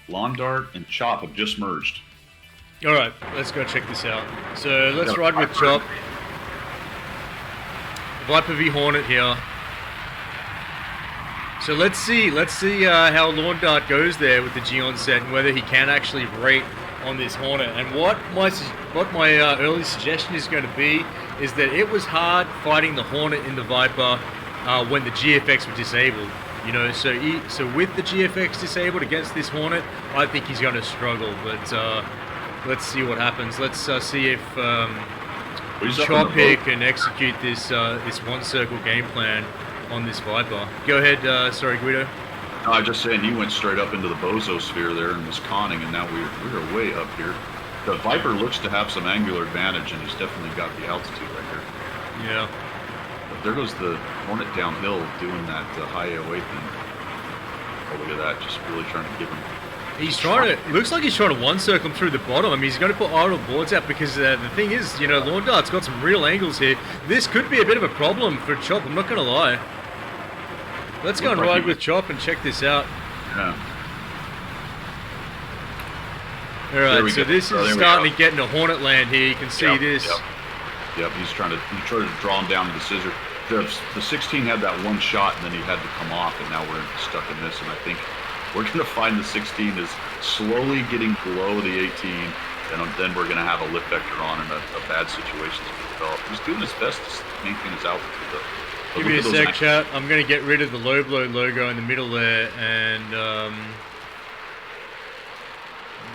Lawn Dart and Chop have just merged. All right, let's go check this out. So let's ride with Chop. Viper v Hornet here. So let's see how Lawn Dart goes there with the Geon set and whether he can actually rate on this Hornet. And what my early suggestion is going to be is that it was hard fighting the Hornet in the Viper when the GFX was disabled. You know, so with the GFX disabled against this Hornet, I think he's going to struggle. But let's see what happens. Let's see if Chop here can execute this one circle game plan on this Viper. Go ahead, sorry, Guido. No, I'm just saying he went straight up into the bozo sphere there and was conning, and now we're way up here. The Viper looks to have some angular advantage, and he's definitely got the altitude right here. Yeah. But there goes the Hornet downhill doing that high AOA thing. Oh, look at that, just really trying to give him... He's trying to, looks like he's trying to one circle him through the bottom. I mean, he's going to put idle boards out because the thing is, you know, Lawn Dart's got some real angles here. This could be a bit of a problem for Chop, I'm not going to lie. Let's go and ride with Chop and check this out. Yeah. Alright, so this is starting to get into Hornet land here. You can see this. Yep, he's trying to draw him down to the scissor. The 16 had that one shot, and then he had to come off, and now we're stuck in this. And I think we're going to find the 16 is slowly getting below the 18, and then we're going to have a lift vector on and a bad situation to develop. He's doing his best to maintain his altitude, though. Give me a sec, chat. I'm going to get rid of the low blow logo in the middle there, and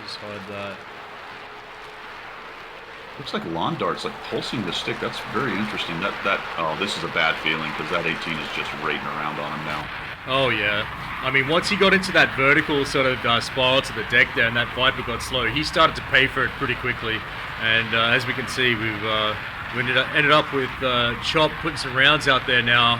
just hide that. Looks like Lawn Dart's like pulsing the stick. That's very interesting. Oh, this is a bad feeling because that 18 is just rating around on him now. Oh yeah. I mean, once he got into that vertical sort of spiral to the deck there, and that Viper got slow, he started to pay for it pretty quickly. And as we can see, we ended up with Chop putting some rounds out there now.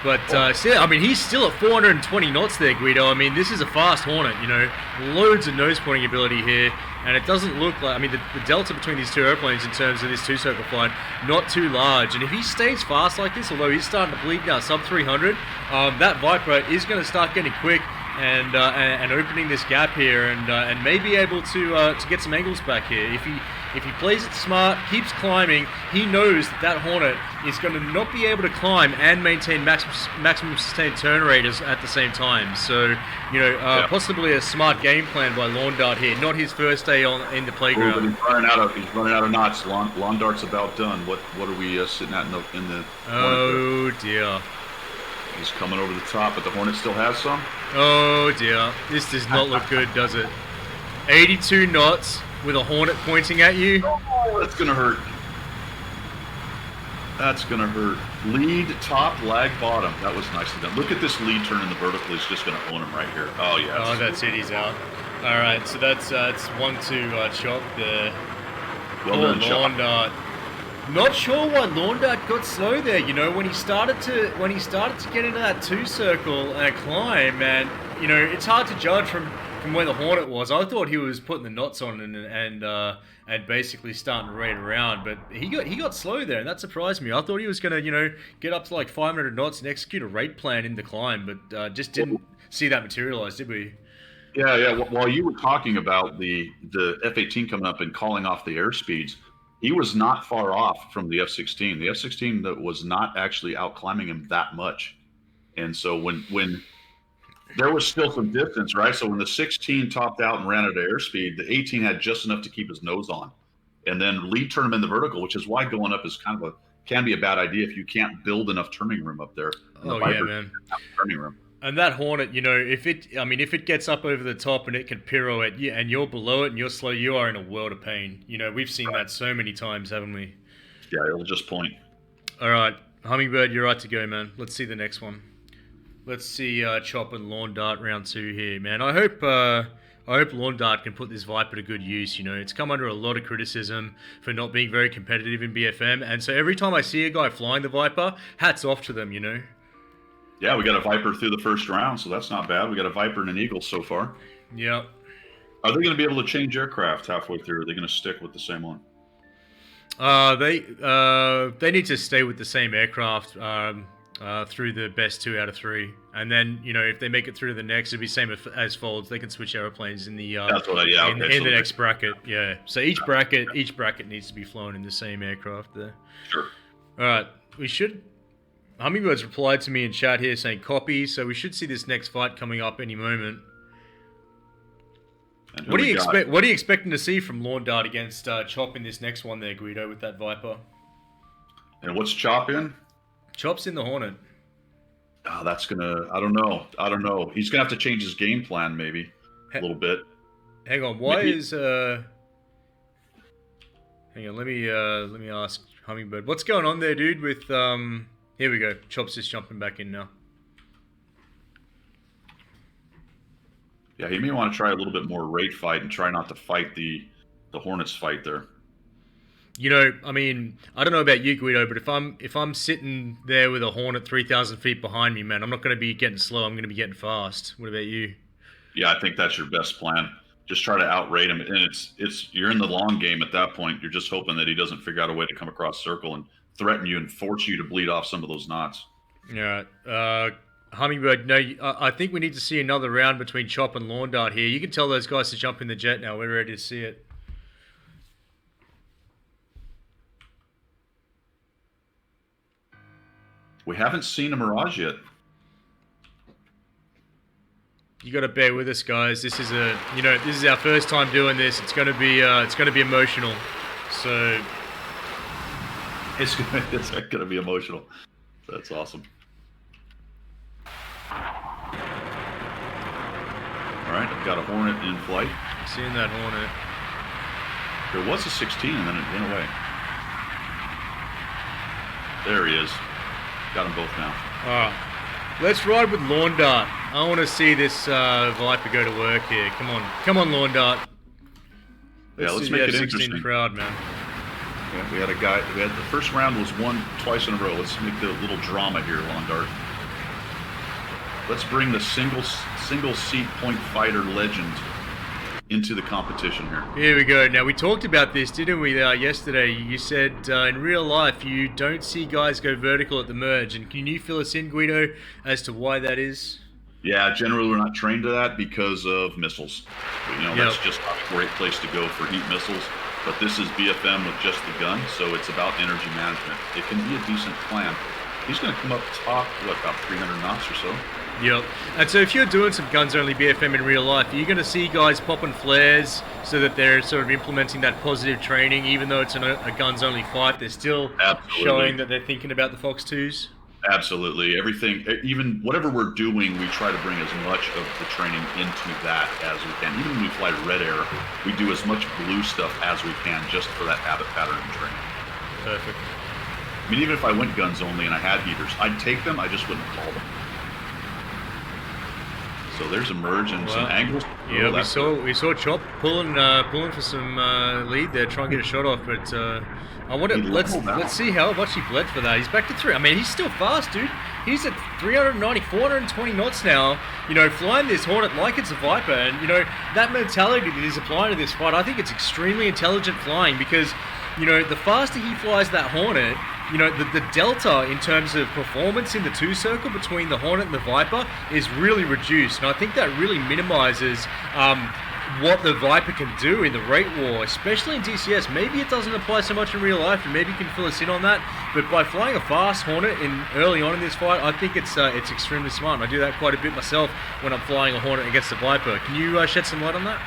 But yeah, I mean, he's still at 420 knots there, Guido. I mean, this is a fast Hornet, you know, loads of nose pointing ability here. And it doesn't look like, I mean, the delta between these two airplanes in terms of this two-circle flight, not too large. And if he stays fast like this, although he's starting to bleed now, sub 300, that Viper is going to start getting quick and opening this gap here, and may be able to get some angles back here. If he plays it smart, keeps climbing, he knows that Hornet is going to not be able to climb and maintain maximum sustained turn rate at the same time. So, you know, possibly a smart game plan by Lawn Dart here. Not his first day in the playground. He's running out of knots. Lawn Dart's about done. What are we sitting at in the Oh dear. He's coming over the top, but the Hornet still has some. Oh dear. This does not look good, does it? 82 knots with a Hornet pointing at you. Oh, that's gonna hurt. That's gonna hurt. Lead top, lag bottom. That was nicely done. Look at this lead turn in the vertical. He's just gonna own him right here. Oh yeah. Oh, that's it. He's out. All right, so that's 1-2 Chop there. Well done, Lawn Dart. Not sure why Lawn Dart got slow there. You know, when he started to get into that two circle and climb, and you know, it's hard to judge from where the Hornet was. I thought he was putting the knots on and basically starting to raid around, but he got slow there, and that surprised me. I thought he was gonna, you know, get up to like 500 knots and execute a raid plan in the climb, but just didn't see that materialize, did we? Yeah. While you were talking about the F-18 coming up and calling off the airspeeds, he was not far off from the F-16. The F-16 that was not actually out climbing him that much, and so when there was still some distance, right? So when the 16 topped out and ran at airspeed, the 18 had just enough to keep his nose on, and then lead turn him in the vertical, which is why going up is can be a bad idea if you can't build enough turning room up there. Oh yeah, man. Turning room. And that Hornet, you know, if it gets up over the top and it can pirouette you, and you're below it and you're slow, you are in a world of pain. You know, we've seen that so many times, haven't we? Yeah, it'll just point. All right, Hummingbird, you're right to go, man. Let's see the next one. Let's see Chop and Lawn Dart round 2 here, man. I hope Lawn Dart can put this Viper to good use. You know, it's come under a lot of criticism for not being very competitive in BFM, and so every time I see a guy flying the Viper, hats off to them, you know. Yeah, we got a Viper through the first round, so that's not bad. We got a Viper and an Eagle so far. Yeah. Are they going to be able to change aircraft halfway through? Or are they going to stick with the same one? They need to stay with the same aircraft. through the best 2 out of 3, and then if they make it through to the next, it'll be same as folds. They can switch airplanes in the in the next bracket. Yeah. So each bracket needs to be flown in the same aircraft there. Sure. All right. We should. Hummingbird's replied to me in chat here saying copy. So we should see this next fight coming up any moment. What are you expecting to see from Lawn Dart against Chop in this next one there, Guido, with that Viper? And what's Chop in? Chop's in the Hornet. Oh, that's gonna. I don't know. He's gonna have to change his game plan maybe a little bit. Hang on. Why is Hang on. Let me ask Hummingbird. What's going on there, dude? With Here we go. Chop's just jumping back in now. Yeah, he may want to try a little bit more raid fight and try not to fight the Hornets fight there. I mean, I don't know about you, Guido, but if I'm sitting there with a Hornet 3,000 feet behind me, man, I'm not going to be getting slow. I'm going to be getting fast. What about you? Yeah, I think that's your best plan. Just try to outrate him, and you're in the long game at that point. You're just hoping that he doesn't figure out a way to come across circle and threaten you and force you to bleed off some of those knots. Yeah. Hummingbird, no, I think we need to see another round between Chop and Lawn Dart here. You can tell those guys to jump in the jet now. We're ready to see it. We haven't seen a Mirage yet. You got to bear with us, guys. This is this is our first time doing this. It's going to be emotional. So it's going to be emotional. That's awesome. All right, I've got a Hornet in flight. Seeing that Hornet. There was a 16 and then it went away. There he is. Got them both now. All right. Let's ride with Lawn Dart. I want to see this Viper go to work here. Come on, Lawn Dart. Let's make it interesting. Crowd, man. Yeah, we had the first round was won twice in a row. Let's make the little drama here, Lawn Dart. Let's bring the single seat point fighter legend into the competition here. Here we go. Now, we talked about this, didn't we, yesterday? You said in real life you don't see guys go vertical at the merge. And can you fill us in, Guido, as to why that is? Yeah, generally we're not trained to that because of missiles. That's just a great place to go for heat missiles. But this is BFM with just the gun, so it's about energy management. It can be a decent plan. He's going to come up top, about 300 knots or so? Yep. And so if you're doing some guns-only BFM in real life, are you going to see guys popping flares so that they're sort of implementing that positive training, even though it's a guns-only fight, they're still showing that they're thinking about the Fox 2s? Absolutely. Everything, even whatever we're doing, we try to bring as much of the training into that as we can. Even when we fly Red Air, we do as much blue stuff as we can just for that habit pattern training. Perfect. I mean, even if I went guns only and I had heaters, I'd take them, I just wouldn't call them. So there's a merge and some angles. Yeah, we saw Chop pulling for some lead there, trying to get a shot off, but I wonder. Let's see how much he bled for that. He's back to 3. I mean, he's still fast, dude. He's at 390, 420 knots now. Flying this Hornet like it's a Viper, and that mentality that he's applying to this fight, I think it's extremely intelligent flying because the faster he flies that Hornet, the delta in terms of performance in the 2 circle between the Hornet and the Viper is really reduced. And I think that really minimizes what the Viper can do in the rate war, especially in DCS. Maybe it doesn't apply so much in real life, and maybe you can fill us in on that. But by flying a fast Hornet early on in this fight, I think it's extremely smart. And I do that quite a bit myself when I'm flying a Hornet against the Viper. Can you shed some light on that?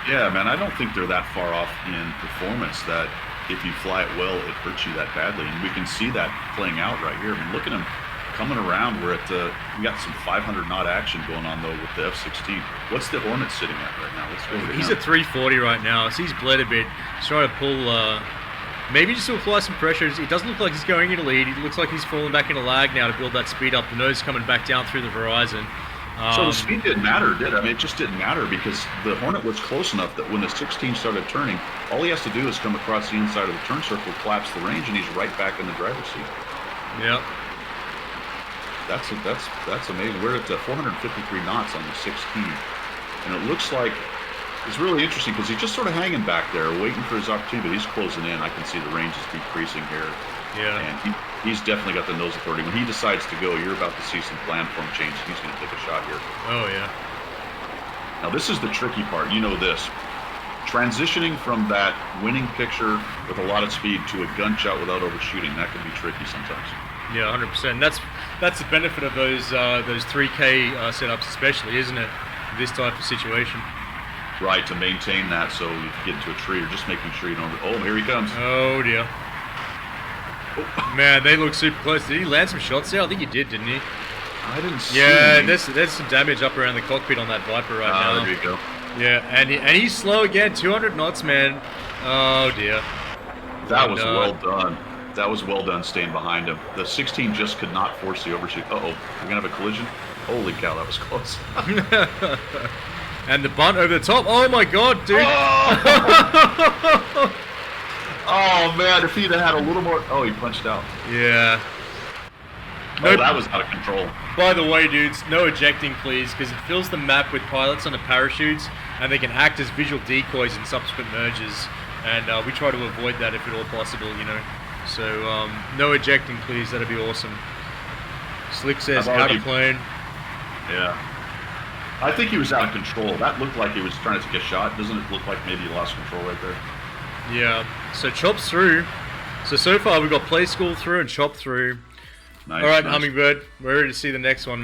Yeah, man, I don't think they're that far off in performance that if you fly it well, it hurts you that badly. And we can see that playing out right here. I mean, look at him coming around. We're at, we got some 500 knot action going on, though, with the F-16. What's the Hornet sitting at right now? Let's go over He's at 340 right now, so he's bled a bit. He's trying to pull, maybe just to apply some pressure. It doesn't look like he's going into lead. It looks like he's falling back into lag now to build that speed up. The nose coming back down through the horizon. So the speed didn't matter, did it? I mean, it just didn't matter because the Hornet was close enough that when the 16 started turning, all he has to do is come across the inside of the turn circle, collapse the range, and he's right back in the driver's seat. Yep. That's amazing. We're at 453 knots on the 16, and it looks like it's really interesting because he's just sort of hanging back there, waiting for his opportunity. But he's closing in. I can see the range is decreasing here. Yeah. And he's definitely got the nose authority. When he decides to go, you're about to see some platform change. He's going to take a shot here. Oh, yeah. Now, this is the tricky part. You know this. Transitioning from that winning picture with a lot of speed to a gunshot without overshooting, that can be tricky sometimes. Yeah, 100%. That's the benefit of those 3K setups, especially, isn't it? This type of situation. Right, to maintain that so you get into a tree or just making sure you don't... Oh, here he comes. Oh, dear. Oh. Man, they look super close. Did he land some shots there? I think he did, didn't he? I didn't see. Yeah, there's some damage up around the cockpit on that Viper right now. There you go. Yeah, and he's slow again. 200 knots, man. Oh, dear. That was well done. That was well done staying behind him. The 16 just could not force the overshoot. Uh-oh. We're going to have a collision? Holy cow, that was close. And the bunt over the top. Oh, my God, dude. Oh, oh man, if he'd have had a little more... Oh, he punched out. Yeah. No, that was out of control. By the way, dudes, no ejecting, please, because it fills the map with pilots on the parachutes, and they can act as visual decoys in subsequent merges. And we try to avoid that if at all possible, you know. So, no ejecting, please. That'd be awesome. Slick says, out of plane. Yeah. I think he was out of control. That looked like he was trying to take a shot. Doesn't it look like maybe he lost control right there? Yeah. So, chops through. So far, we've got play school through and chop through. Nice, all right, nice. Hummingbird. We're ready to see the next one.